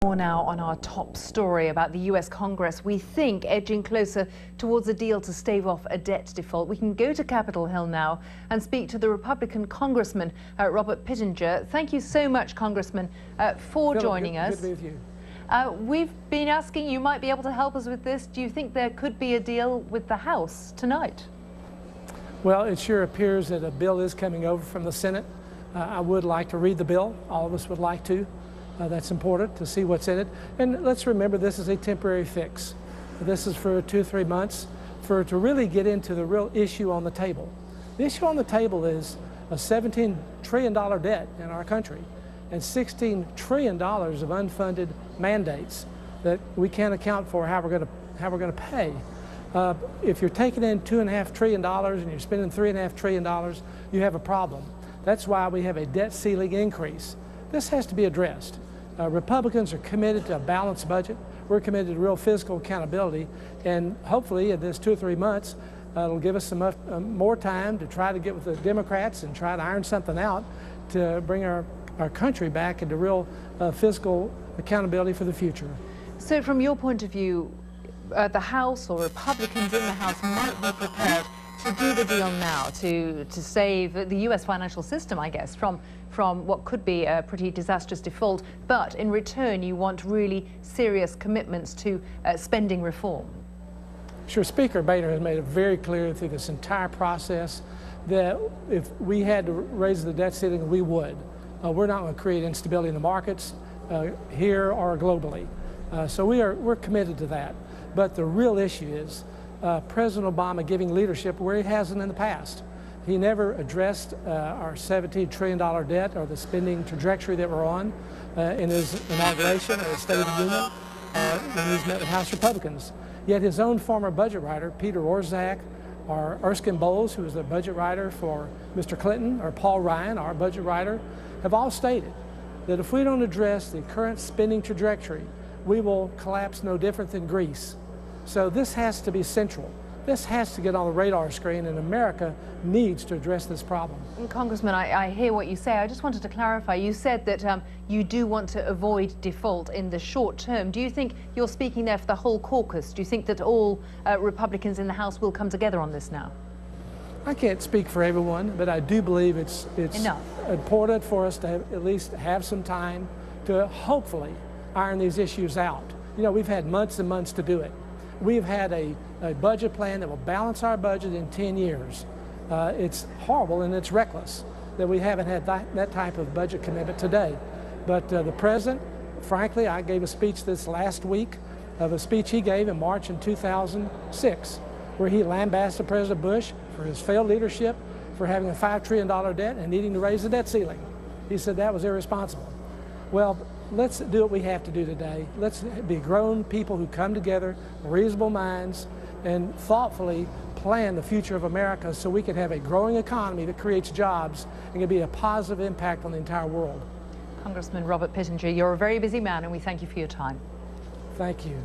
More now on our top story about the US Congress, we think edging closer towards a deal to stave off a debt default. We can go to Capitol Hill now and speak to the Republican Congressman, Robert Pittenger. Thank you so much, Congressman, for joining us. Good to be with you. We've been asking, you might be able to help us with this. Do you think there could be a deal with the House tonight? Well, it sure appears that a bill is coming over from the Senate. I would like to read the bill. All of us would like to. That's important to see what's in it. And let's remember, this is a temporary fix. This is for 2 or 3 months to really get into the real issue on the table. The issue on the table is a $17 trillion debt in our country and $16 trillion of unfunded mandates that we can't account for how we're going to pay. If you're taking in $2.5 trillion and you're spending $3.5 trillion, you have a problem. That's why we have a debt ceiling increase. This has to be addressed. Republicans are committed to a balanced budget. We're committed to real fiscal accountability, and hopefully in this 2 or 3 months, it'll give us some more time to try to get with the Democrats and try to iron something out to bring our country back into real fiscal accountability for the future. So from your point of view, the House or Republicans in the House might be prepared to do the deal now to save the U.S. financial system, I guess, from what could be a pretty disastrous default, but in return you want really serious commitments to spending reform. Sure, Speaker Boehner has made it very clear through this entire process that if we had to raise the debt ceiling, we would. We're not going to create instability in the markets here or globally. So we're committed to that. But the real issue is President Obama giving leadership where he hasn't in the past. He never addressed our $17 trillion debt or the spending trajectory that we're on in his inauguration of the State of the Union when he's met with House Republicans. Yet his own former budget writer, Peter Orszag, or Erskine Bowles, who was the budget writer for Mr. Clinton, or Paul Ryan, our budget writer, have all stated that if we don't address the current spending trajectory, we will collapse no different than Greece. So this has to be central. This has to get on the radar screen, and America needs to address this problem. Congressman, I hear what you say. I just wanted to clarify. You said that you do want to avoid default in the short term. Do you think you're speaking there for the whole caucus? Do you think that all Republicans in the House will come together on this now? I can't speak for everyone, but I do believe it's important for us to at least have some time to hopefully iron these issues out. You know, we've had months and months to do it. We've had a budget plan that will balance our budget in 10 years. It's horrible and it's reckless that we haven't had that type of budget commitment today. But the president, frankly, I gave a speech this last week of a speech he gave in March in 2006, where he lambasted President Bush for his failed leadership, for having a $5 trillion debt and needing to raise the debt ceiling. He said that was irresponsible. Well, let's do what we have to do today. Let's be grown people who come together, reasonable minds, and thoughtfully plan the future of America so we can have a growing economy that creates jobs and can be a positive impact on the entire world. Congressman Robert Pittenger, you're a very busy man, and we thank you for your time. Thank you.